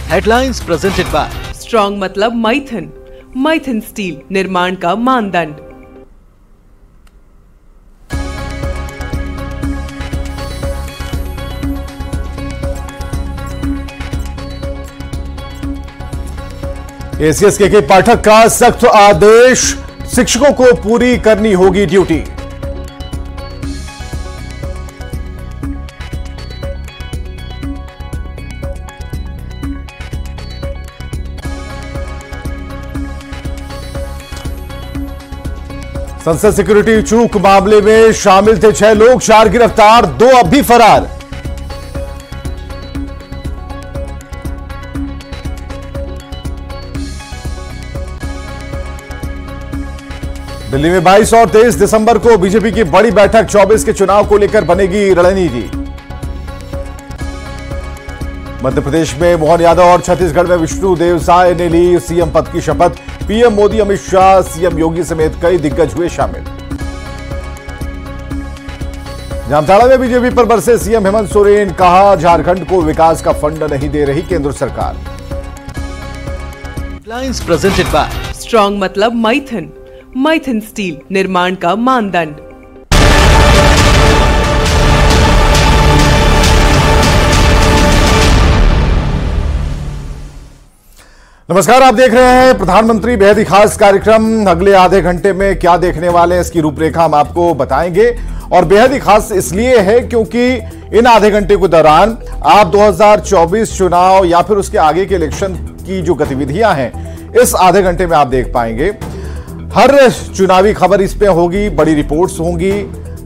Headlines presented by strong मतलब Maithan. Maithan steel, निर्माण का मानदंड। एसीएस के पाठक का सख्त आदेश, शिक्षकों को पूरी करनी होगी ड्यूटी। संसद सिक्योरिटी चूक मामले में शामिल थे 6 लोग, 4 गिरफ्तार, 2 अब भी फरार। दिल्ली में 22 और 23 दिसंबर को बीजेपी की बड़ी बैठक, 24 के चुनाव को लेकर बनेगी रणनीति। मध्य प्रदेश में मोहन यादव और छत्तीसगढ़ में विष्णुदेव साय ने ली सीएम पद की शपथ। पीएम मोदी, अमित शाह, सीएम योगी समेत कई दिग्गज हुए शामिल। जामताड़ा में बीजेपी पर बरसे सीएम हेमंत सोरेन, कहा झारखंड को विकास का फंड नहीं दे रही केंद्र सरकार। हेडलाइंस प्रेजेंटेड बाय स्ट्रॉन्ग मतलब माइथन। माइथन स्टील, निर्माण का मानदंड। नमस्कार, आप देख रहे हैं प्रधानमंत्री बेहद ही खास कार्यक्रम। अगले आधे घंटे में क्या देखने वाले हैं, इसकी रूपरेखा हम आपको बताएंगे। और बेहद ही खास इसलिए है क्योंकि इन आधे घंटे के दौरान आप 2024 चुनाव या फिर उसके आगे के इलेक्शन की जो गतिविधियां हैं, इस आधे घंटे में आप देख पाएंगे। हर चुनावी खबर इस पे होगी, बड़ी रिपोर्ट्स होंगी,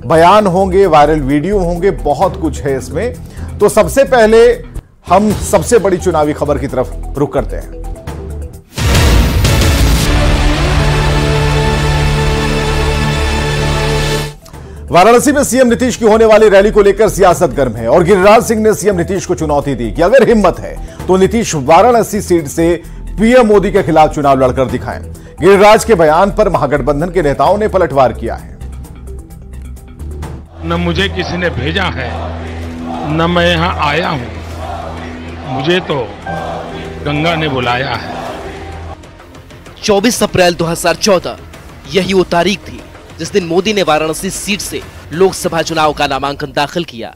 बयान होंगे, वायरल वीडियो होंगे, बहुत कुछ है इसमें। तो सबसे पहले हम सबसे बड़ी चुनावी खबर की तरफ रुख करते हैं। वाराणसी में सीएम नीतीश की होने वाली रैली को लेकर सियासत गर्म है और गिरिराज सिंह ने सीएम नीतीश को चुनौती दी कि अगर हिम्मत है तो नीतीश वाराणसी सीट से पीएम मोदी के खिलाफ चुनाव लड़कर दिखाएं। गिरिराज के बयान पर महागठबंधन के नेताओं ने पलटवार किया है। न मुझे किसी ने भेजा है, न मैं यहां आया हूं, मुझे तो गंगा ने बुलाया है। 24 अप्रैल 2014 यही वो तारीख थी जिस दिन मोदी ने वाराणसी सीट से लोकसभा चुनाव का नामांकन दाखिल किया।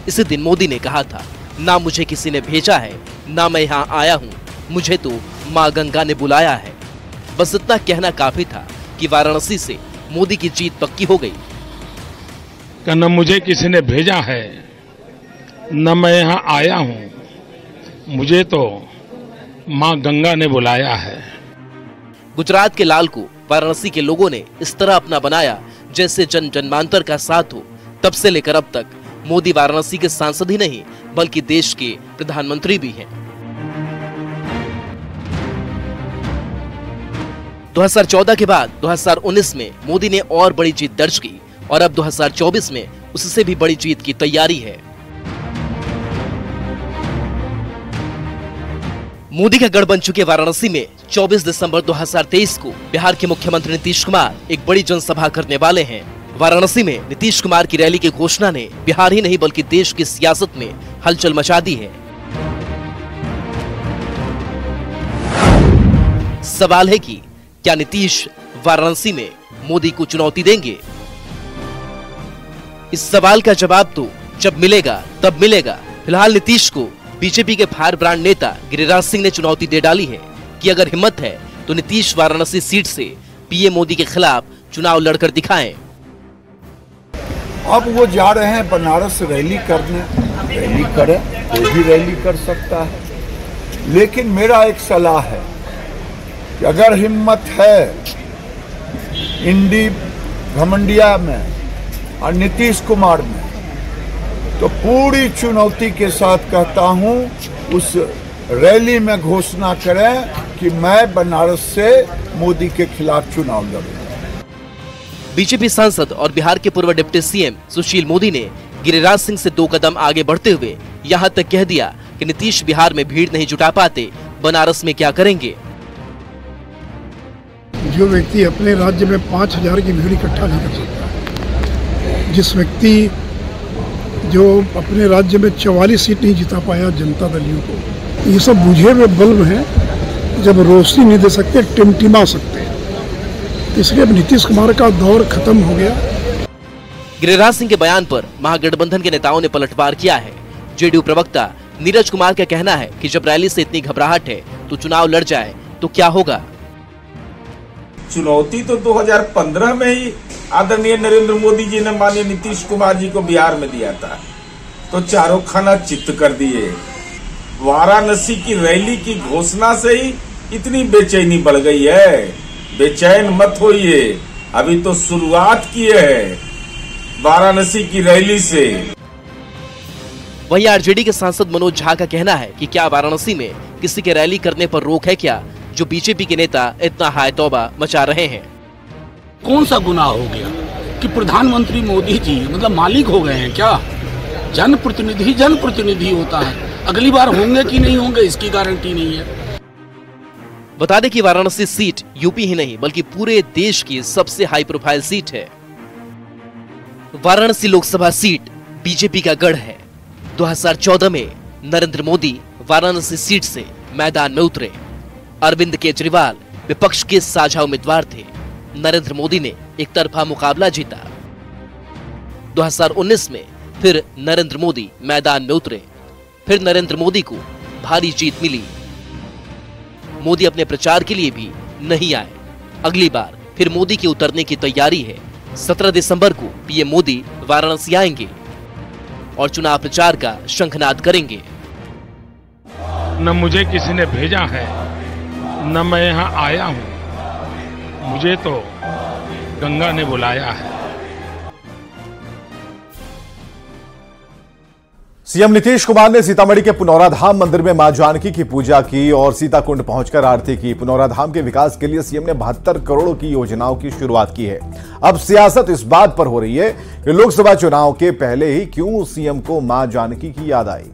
इसी दिन मोदी ने कहा था, ना मुझे किसी ने भेजा है, ना मैं यहां आया हूं, मुझे तो मां गंगा ने बुलाया है। बस इतना कहना काफी था कि वाराणसी से मोदी की जीत पक्की हो गई। न मुझे किसी ने भेजा है, न मैं यहां आया हूं, मुझे तो मां गंगा ने बुलाया है। गुजरात के लाल को वाराणसी के लोगों ने इस तरह अपना बनाया जैसे जन जन्मांतर का साथ हो। तब से लेकर अब तक मोदी वाराणसी के सांसद ही नहीं बल्कि देश के प्रधानमंत्री भी हैं। 2014 के बाद 2019 में मोदी ने और बड़ी जीत दर्ज की और अब 2024 में उससे भी बड़ी जीत की तैयारी है। मोदी का गढ़ बन चुके वाराणसी में 24 दिसंबर 2023 को बिहार के मुख्यमंत्री नीतीश कुमार एक बड़ी जनसभा करने वाले हैं। वाराणसी में नीतीश कुमार की रैली की घोषणा ने बिहार ही नहीं बल्कि देश की सियासत में हलचल मचा दी है। सवाल है कि क्या नीतीश वाराणसी में मोदी को चुनौती देंगे? इस सवाल का जवाब तो जब मिलेगा तब मिलेगा। फिलहाल नीतीश को बीजेपी के फायर ब्रांड नेता गिरिराज सिंह ने चुनौती दे डाली है कि अगर हिम्मत है तो नीतीश वाराणसी सीट से पीएम मोदी के खिलाफ चुनाव लड़कर दिखाएं। अब वो जा रहे हैं बनारस रैली करने, रैली करें, कोई भी रैली कर सकता है। लेकिन मेरा एक सलाह है कि अगर हिम्मत है इंडी घमंडिया में और नीतीश कुमार में, तो पूरी चुनौती के साथ कहता हूं उस रैली में घोषणा करें कि मैं बनारस से मोदी के खिलाफ चुनाव लड़ूंगा। बीजेपी सांसद और बिहार के पूर्व डिप्टी सीएम सुशील मोदी ने गिरिराज सिंह से 2 कदम आगे बढ़ते हुए यहां तक कह दिया कि नीतीश बिहार में भीड़ नहीं जुटा पाते, बनारस में क्या करेंगे। जो व्यक्ति अपने राज्य में 5000 की भीड़ इकट्ठा नहीं कर सकता, जिस व्यक्ति जो अपने राज्य में 44 सीट नहीं जिता पाया जनता दलियों को, ये सब बुझे हुए बल्ब हैं, जब रोशनी नहीं दे सकते टिमटिमा सकते हैं। इसलिए अब नीतीश कुमार का दौर खत्म हो गया। गिरिराज सिंह के बयान पर महागठबंधन के नेताओं ने पलटवार किया है। जेडीयू प्रवक्ता नीरज कुमार का कहना है कि जब रैली से इतनी घबराहट है तो चुनाव लड़ जाए तो क्या होगा। चुनौती तो 2015 में ही आदरणीय नरेंद्र मोदी जी ने माननीय नीतीश कुमार जी को बिहार में दिया था, तो चारों खाना चित्त कर दिए। वाराणसी की रैली की घोषणा से ही इतनी बेचैनी बढ़ गई है। बेचैन मत होइए, अभी तो शुरुआत किए है वाराणसी की रैली से। वहीं आरजेडी के सांसद मनोज झा का कहना है कि क्या वाराणसी में किसी के रैली करने पर रोक है क्या, जो बीजेपी के नेता इतना हाय तौबा मचा रहे हैं। कौन सा गुनाह हो गया कि प्रधानमंत्री मोदी जी मतलब मालिक हो गए हैं क्या? जनप्रतिनिधि होता है, अगली बार होंगे कि नहीं होंगे इसकी गारंटी नहीं है। बता दें कि वाराणसी सीट यूपी ही नहीं बल्कि पूरे देश की सबसे हाई प्रोफाइल सीट है। वाराणसी लोकसभा सीट बीजेपी का गढ़ है। 2014 में नरेंद्र मोदी वाराणसी सीट से मैदान में उतरे। अरविंद केजरीवाल विपक्ष के साझा उम्मीदवार थे। नरेंद्र मोदी ने एक तरफा मुकाबला जीता। 2019 में फिर नरेंद्र मोदी मैदान में उतरे। फिर नरेंद्र मोदी को भारी जीत मिली। मोदी अपने प्रचार के लिए भी नहीं आए। अगली बार फिर मोदी के उतरने की तैयारी है। 17 दिसंबर को पीएम मोदी वाराणसी आएंगे और चुनाव प्रचार का शंखनाद करेंगे। न मुझे किसी ने भेजा है, न मैं यहाँ आया हूँ, मुझे तो गंगा ने बुलाया है। सीएम नीतीश कुमार ने सीतामढ़ी के पुनौरा धाम मंदिर में मां जानकी की पूजा की और सीताकुंड पहुंचकर आरती की। पुनौरा धाम के विकास के लिए सीएम ने 72 करोड़ की योजनाओं की शुरुआत की है। अब सियासत इस बात पर हो रही है कि लोकसभा चुनाव के पहले ही क्यों सीएम को मां जानकी की याद आई।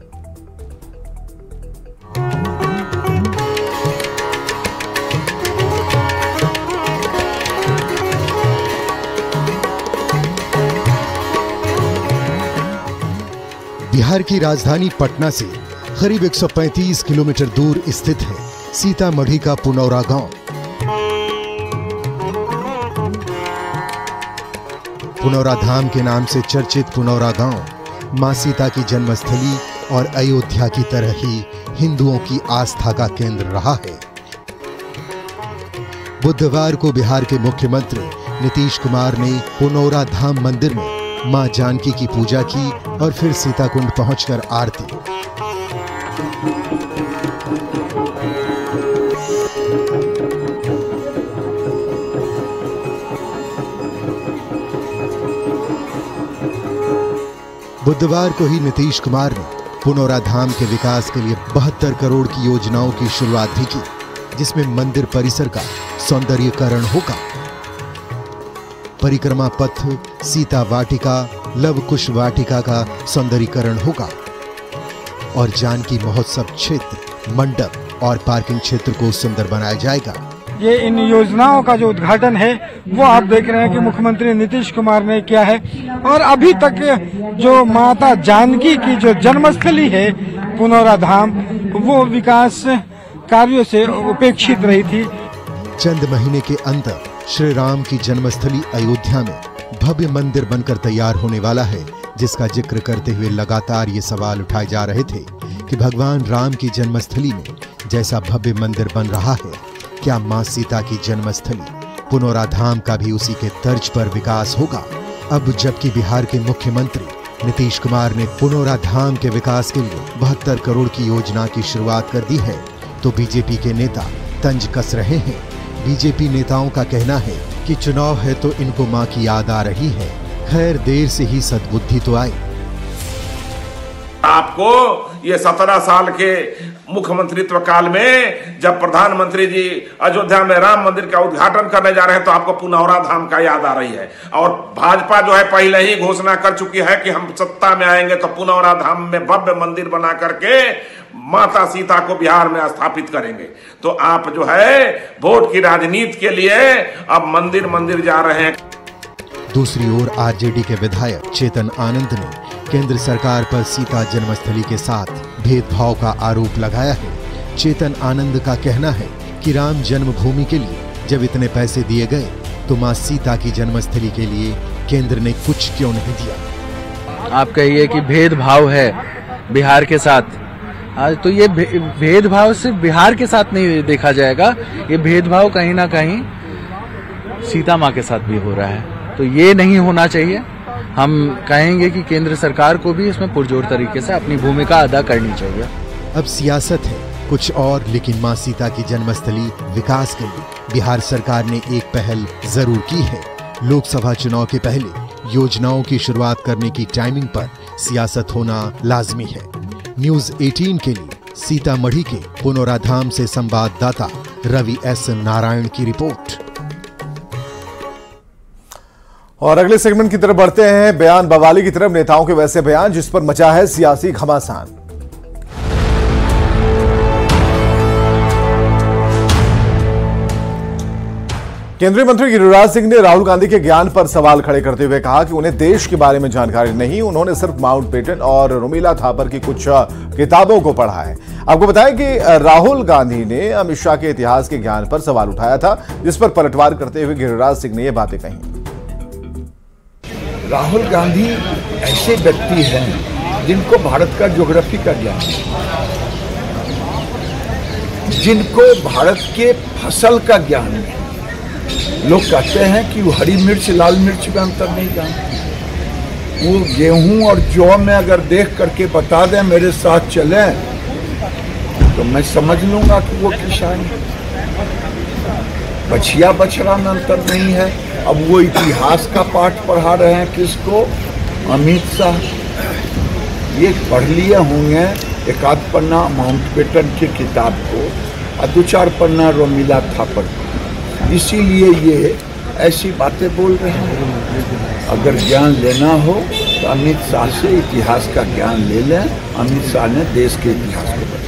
बिहार की राजधानी पटना से करीब 135 किलोमीटर दूर स्थित है सीतामढ़ी का पुनौरा गांव। पुनौरा धाम के नाम से चर्चित पुनौरा गांव मां सीता की जन्मस्थली और अयोध्या की तरह ही हिंदुओं की आस्था का केंद्र रहा है। बुधवार को बिहार के मुख्यमंत्री नीतीश कुमार ने पुनौरा धाम मंदिर में मां जानकी की पूजा की और फिर सीताकुंड पहुंचकर आरती। बुधवार को ही नीतीश कुमार ने पुनौरा धाम के विकास के लिए 72 करोड़ की योजनाओं की शुरुआत भी की, जिसमें मंदिर परिसर का सौंदर्यीकरण होगा। परिक्रमा पथ, सीता वाटिका, लव कुश वाटिका का सौंदर्यीकरण होगा और जानकी महोत्सव क्षेत्र, मंडप और पार्किंग क्षेत्र को सुंदर बनाया जाएगा। ये इन योजनाओं का जो उद्घाटन है वो आप देख रहे हैं कि मुख्यमंत्री नीतीश कुमार ने किया है। और अभी तक जो माता जानकी की जो जन्मस्थली है पुनौरा धाम, वो विकास कार्यों से उपेक्षित रही थी। चंद महीने के अंदर श्री राम की जन्मस्थली अयोध्या में भव्य मंदिर बनकर तैयार होने वाला है, जिसका जिक्र करते हुए लगातार ये सवाल उठाए जा रहे थे कि भगवान राम की जन्मस्थली में जैसा भव्य मंदिर बन रहा है, क्या मां सीता की जन्मस्थली पुनौरा धाम का भी उसी के तर्ज पर विकास होगा। अब जबकि बिहार के मुख्यमंत्री नीतीश कुमार ने पुनौरा धाम के विकास के लिए 72 करोड़ की योजना की शुरुआत कर दी है, तो बीजेपी के नेता तंज कस रहे हैं। बीजेपी नेताओं का कहना है कि चुनाव है तो इनको मां की याद आ रही है। खैर, देर से ही सद्बुद्धि तो आई। आपको ये 17 साल के मुख्यमंत्रित्व काल में जब प्रधानमंत्री जी अयोध्या में राम मंदिर का उद्घाटन करने जा रहे हैं तो आपको पुनौरा धाम का याद आ रही है। और भाजपा जो है पहले ही घोषणा कर चुकी है कि हम सत्ता में आएंगे तो पुनौरा धाम में भव्य मंदिर बना करके माता सीता को बिहार में स्थापित करेंगे। तो आप जो है वोट की राजनीति के लिए अब मंदिर जा रहे हैं। दूसरी ओर आरजेडी के विधायक चेतन आनंद ने केंद्र सरकार पर सीता जन्मस्थली के साथ भेदभाव का आरोप लगाया है। चेतन आनंद का कहना है कि राम जन्मभूमि के लिए जब इतने पैसे दिए गए तो मां सीता की जन्मस्थली के लिए केंद्र ने कुछ क्यों नहीं दिया। आप कहिए कि भेदभाव है बिहार के साथ, आज तो ये भेदभाव सिर्फ बिहार के साथ नहीं देखा जाएगा, ये भेदभाव कहीं ना कहीं सीता माँ के साथ भी हो रहा है। तो ये नहीं होना चाहिए। हम कहेंगे कि केंद्र सरकार को भी इसमें पुरजोर तरीके से अपनी भूमिका अदा करनी चाहिए। अब सियासत है कुछ और, लेकिन मां सीता की जन्मस्थली विकास के लिए बिहार सरकार ने एक पहल जरूर की है। लोकसभा चुनाव के पहले योजनाओं की शुरुआत करने की टाइमिंग पर सियासत होना लाजमी है। न्यूज 18 के लिए सीतामढ़ी के पुनौराधाम से संवाददाता रवि एस नारायण की रिपोर्ट। और अगले सेगमेंट की तरफ बढ़ते हैं, बयान बवाली की तरफ। नेताओं के वैसे बयान जिस पर मचा है सियासी घमासान। केंद्रीय मंत्री गिरिराज सिंह ने राहुल गांधी के ज्ञान पर सवाल खड़े करते हुए कहा कि उन्हें देश के बारे में जानकारी नहीं, उन्होंने सिर्फ माउंटबेटन और रोमिला थापर की कुछ किताबों को पढ़ा है। आपको बताएं कि राहुल गांधी ने अमित शाह के इतिहास के ज्ञान पर सवाल उठाया था, जिस पर पलटवार करते हुए गिरिराज सिंह ने ये बातें कही। राहुल गांधी ऐसे व्यक्ति हैं जिनको भारत का ज्योग्राफी का ज्ञान है, जिनको भारत के फसल का ज्ञान है। लोग कहते हैं कि वो हरी मिर्च लाल मिर्च में अंतर नहीं जानते। वो गेहूं और जौ में अगर देख करके बता दें मेरे साथ चलें तो मैं समझ लूंगा कि वो किसान है। बछिया बछड़ा में अंतर नहीं है। अब वो इतिहास का पाठ पढ़ा रहे हैं किसको? अमित शाह। ये पढ़ लिए होंगे एक आध पन्ना माउंटबेटन की किताब को और 2-4 पन्ना रोमिला थापर को, इसीलिए ये ऐसी बातें बोल रहे हैं। अगर ज्ञान लेना हो तो अमित शाह से इतिहास का ज्ञान ले लें। अमित शाह ने देश के इतिहास को बताया।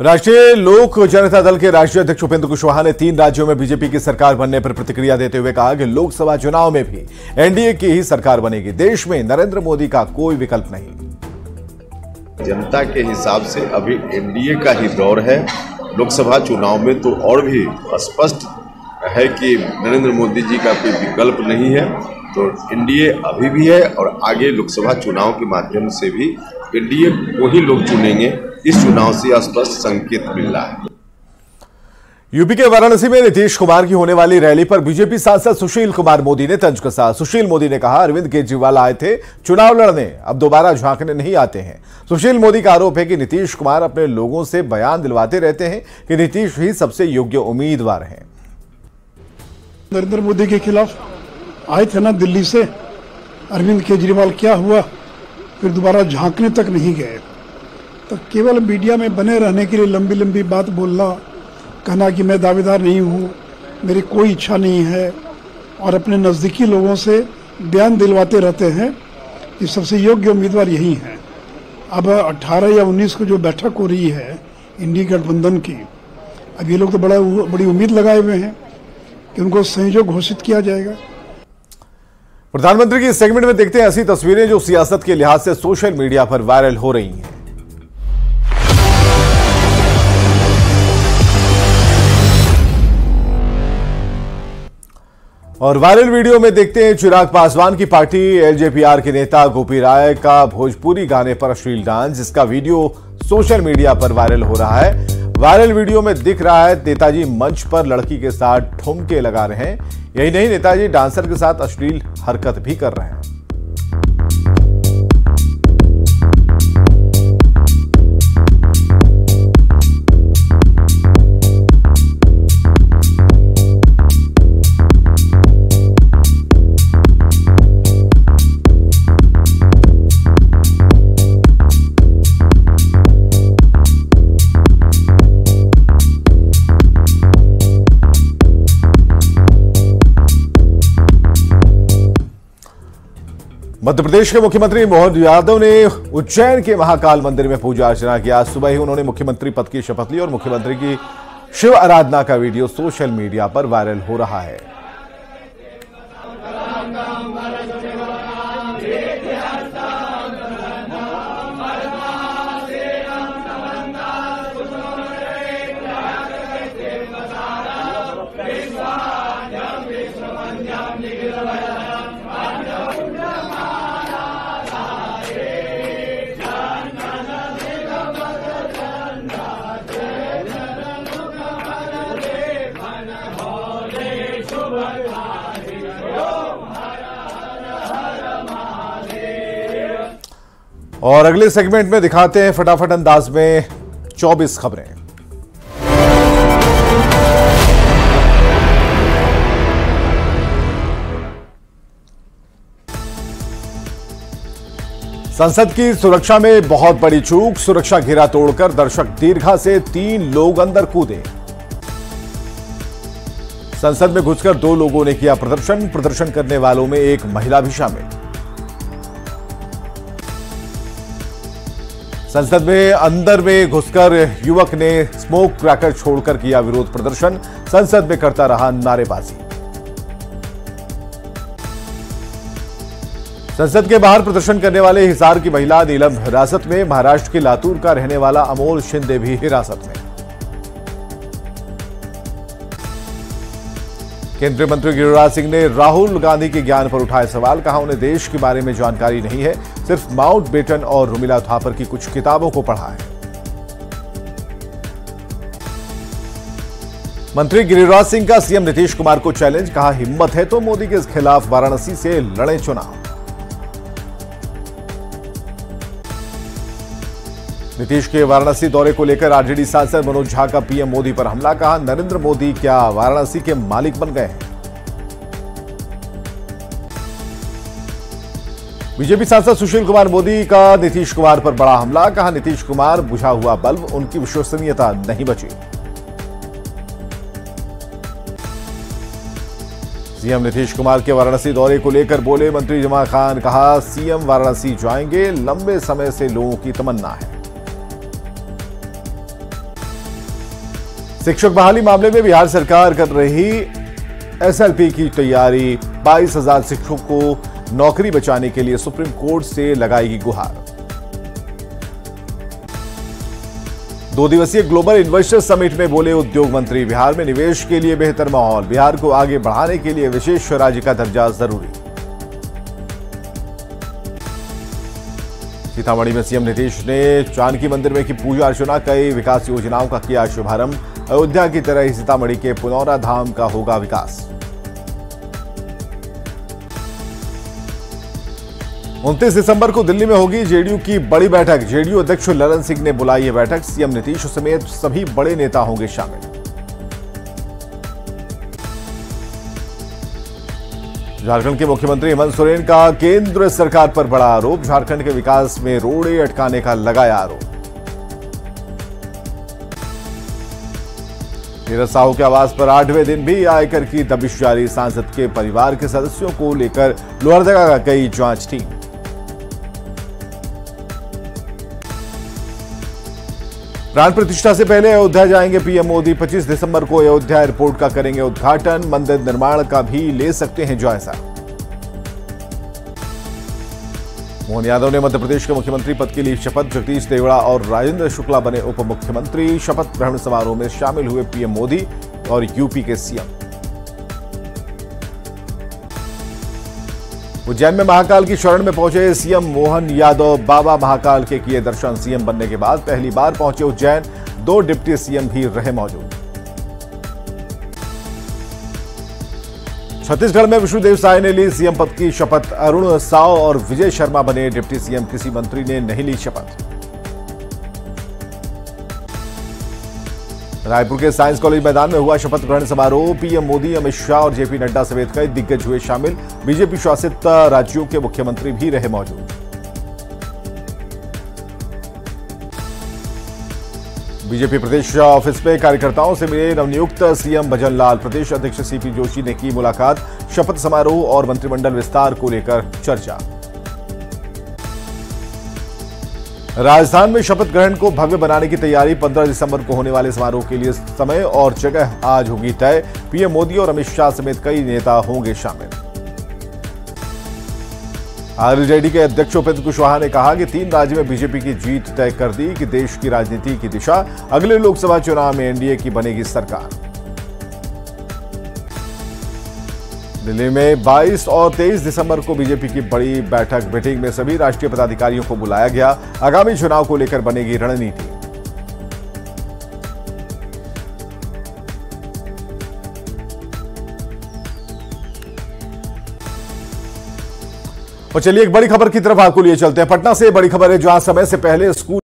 राष्ट्रीय लोक जनता दल के राष्ट्रीय अध्यक्ष उपेंद्र कुशवाहा ने 3 राज्यों में बीजेपी की सरकार बनने पर प्रतिक्रिया देते हुए कहा कि लोकसभा चुनाव में भी एनडीए की ही सरकार बनेगी। देश में नरेंद्र मोदी का कोई विकल्प नहीं। जनता के हिसाब से अभी एनडीए का ही दौर है। लोकसभा चुनाव में तो और भी स्पष्ट है कि नरेंद्र मोदी जी का कोई विकल्प नहीं है। तो एनडीए अभी भी है और आगे लोकसभा चुनाव के माध्यम से भी एनडीए को ही लोग चुनेंगे। इस चुनाव से स्पष्ट संकेत मिल रहा है। यूपी के वाराणसी में नीतीश कुमार की होने वाली रैली पर बीजेपी सांसद सुशील कुमार मोदी ने तंज कसा। सुशील मोदी ने कहा, अरविंद केजरीवाल आए थे चुनाव लड़ने, अब दोबारा झांकने नहीं आते हैं। सुशील मोदी का आरोप है कि नीतीश कुमार अपने लोगों से बयान दिलवाते रहते हैं कि नीतीश ही सबसे योग्य उम्मीदवार हैं। नरेंद्र मोदी के खिलाफ आए थे ना दिल्ली से, अरविंद केजरीवाल क्या हुआ, फिर दोबारा झांकने तक नहीं गए। तो केवल मीडिया में बने रहने के लिए लंबी लंबी बात बोलना, कहना कि मैं दावेदार नहीं हूँ, मेरी कोई इच्छा नहीं है, और अपने नज़दीकी लोगों से बयान दिलवाते रहते हैं कि सबसे योग्य उम्मीदवार यही हैं। अब 18 या 19 को जो बैठक हो रही है इंडी गठबंधन की, अब ये लोग तो बड़ी उम्मीद लगाए हुए हैं कि उनको संयोजक घोषित किया जाएगा। प्रधानमंत्री की इस सेगमेंट में देखते हैं ऐसी तस्वीरें जो सियासत के लिहाज से सोशल मीडिया पर वायरल हो रही हैं। और वायरल वीडियो में देखते हैं चिराग पासवान की पार्टी एलजेपीआर के नेता गोपी राय का भोजपुरी गाने पर अश्लील डांस, जिसका वीडियो सोशल मीडिया पर वायरल हो रहा है। वायरल वीडियो में दिख रहा है नेताजी मंच पर लड़की के साथ ठुमके लगा रहे हैं। यही नहीं, नेताजी डांसर के साथ अश्लील हरकत भी कर रहे हैं। मध्य प्रदेश के मुख्यमंत्री मोहन यादव ने उज्जैन के महाकाल मंदिर में पूजा अर्चना किया। सुबह ही उन्होंने मुख्यमंत्री पद की शपथ ली और मुख्यमंत्री की शिव आराधना का वीडियो सोशल मीडिया पर वायरल हो रहा है। और अगले सेगमेंट में दिखाते हैं फटाफट अंदाज में 24 खबरें। संसद की सुरक्षा में बहुत बड़ी चूक, सुरक्षा घेरा तोड़कर दर्शक दीर्घा से 3 लोग अंदर कूदे। संसद में घुसकर 2 लोगों ने किया प्रदर्शन करने वालों में एक महिला भी शामिल। संसद में अंदर में घुसकर युवक ने स्मोक क्रैकर छोड़कर किया विरोध प्रदर्शन, संसद में करता रहा नारेबाजी। संसद के बाहर प्रदर्शन करने वाले हिसार की महिला नीलम हिरासत में, महाराष्ट्र के लातूर का रहने वाला अमोल शिंदे भी हिरासत में। केंद्रीय मंत्री गिरिराज सिंह ने राहुल गांधी के ज्ञान पर उठाए सवाल, कहा उन्हें देश के बारे में जानकारी नहीं है, सिर्फ माउंट बेटन और रुमिला थापर की कुछ किताबों को पढ़ा है। मंत्री गिरिराज सिंह का सीएम नीतीश कुमार को चैलेंज, कहा हिम्मत है तो मोदी के खिलाफ वाराणसी से लड़े चुनाव। नीतीश के वाराणसी दौरे को लेकर आरजेडी सांसद मनोज झा का पीएम मोदी पर हमला, कहा नरेंद्र मोदी क्या वाराणसी के मालिक बन गए हैं। बीजेपी सांसद सुशील कुमार मोदी का नीतीश कुमार पर बड़ा हमला, कहा नीतीश कुमार बुझा हुआ बल्ब, उनकी विश्वसनीयता नहीं बची। सीएम नीतीश कुमार के वाराणसी दौरे को लेकर बोले मंत्री जमा खान, कहा सीएम वाराणसी जाएंगे, लंबे समय से लोगों की तमन्ना है। शिक्षक बहाली मामले में बिहार सरकार कर रही एसएलपी की तैयारी, 22,000 शिक्षकों को नौकरी बचाने के लिए सुप्रीम कोर्ट से लगाएगी गुहार। 2 दिवसीय ग्लोबल इन्वेस्टर समिट में बोले उद्योग मंत्री, बिहार में निवेश के लिए बेहतर माहौल, बिहार को आगे बढ़ाने के लिए विशेष राज्य का दर्जा जरूरी। सीतामढ़ी में सीएम नीतीश ने जानकी मंदिर में की पूजा अर्चना, कई विकास योजनाओं का किया शुभारंभ, अयोध्या की तरह ही सीतामढ़ी के पुनौरा धाम का होगा विकास। 29 दिसंबर को दिल्ली में होगी जेडीयू की बड़ी बैठक, जेडीयू अध्यक्ष ललन सिंह ने बुलाई है बैठक, सीएम नीतीश समेत सभी बड़े नेता होंगे शामिल। झारखंड के मुख्यमंत्री हेमंत सोरेन का केंद्र सरकार पर बड़ा आरोप, झारखंड के विकास में रोड़े अटकाने का लगाया आरोप। नीरज साहू के आवास पर 8वें दिन भी आयकर की दबिश जारी, सांसद के परिवार के सदस्यों को लेकर लोहरदगा का गई जांच टीम। प्राण प्रतिष्ठा से पहले अयोध्या जाएंगे पीएम मोदी, 25 दिसंबर को अयोध्या एयरपोर्ट का करेंगे उद्घाटन, मंदिर निर्माण का भी ले सकते हैं जायजा। मोहन यादव ने मध्य प्रदेश के मुख्यमंत्री पद के लिए शपथ, जगदीश देवड़ा और राजेंद्र शुक्ला बने उप मुख्यमंत्री, शपथ ग्रहण समारोह में शामिल हुए पीएम मोदी और यूपी के सीएम। उज्जैन में महाकाल की शरण में पहुंचे सीएम मोहन यादव, बाबा महाकाल के किए दर्शन, सीएम बनने के बाद पहली बार पहुंचे उज्जैन, 2 डिप्टी सीएम भी रहे मौजूद। छत्तीसगढ़ में विष्णुदेव साय ने ली सीएम पद की शपथ, अरुण साव और विजय शर्मा बने डिप्टी सीएम, किसी मंत्री ने नहीं ली शपथ। रायपुर के साइंस कॉलेज मैदान में हुआ शपथ ग्रहण समारोह, पीएम मोदी, अमित शाह और जेपी नड्डा समेत कई दिग्गज हुए शामिल, बीजेपी शासित राज्यों के मुख्यमंत्री भी रहे मौजूद। बीजेपी प्रदेश ऑफिस में कार्यकर्ताओं से मिले नवनियुक्त सीएम भजन लाल, प्रदेश अध्यक्ष सीपी जोशी ने की मुलाकात, शपथ समारोह और मंत्रिमंडल विस्तार को लेकर चर्चा। राजस्थान में शपथ ग्रहण को भव्य बनाने की तैयारी, 15 दिसंबर को होने वाले समारोह के लिए समय और जगह आज होगी तय, पीएम मोदी और अमित शाह समेत कई नेता होंगे शामिल। आरजेडी के अध्यक्ष उपेंद्र कुशवाहा ने कहा कि 3 राज्य में बीजेपी की जीत तय कर दी कि देश की राजनीति की दिशा, अगले लोकसभा चुनाव में एनडीए की बनेगी सरकार। दिल्ली में 22 और 23 दिसंबर को बीजेपी की बड़ी बैठक, मीटिंग में सभी राष्ट्रीय पदाधिकारियों को बुलाया गया, आगामी चुनाव को लेकर बनेगी रणनीति। और चलिए एक बड़ी खबर की तरफ आपको लिए चलते हैं। पटना से बड़ी खबर है, जहां समय से पहले स्कूल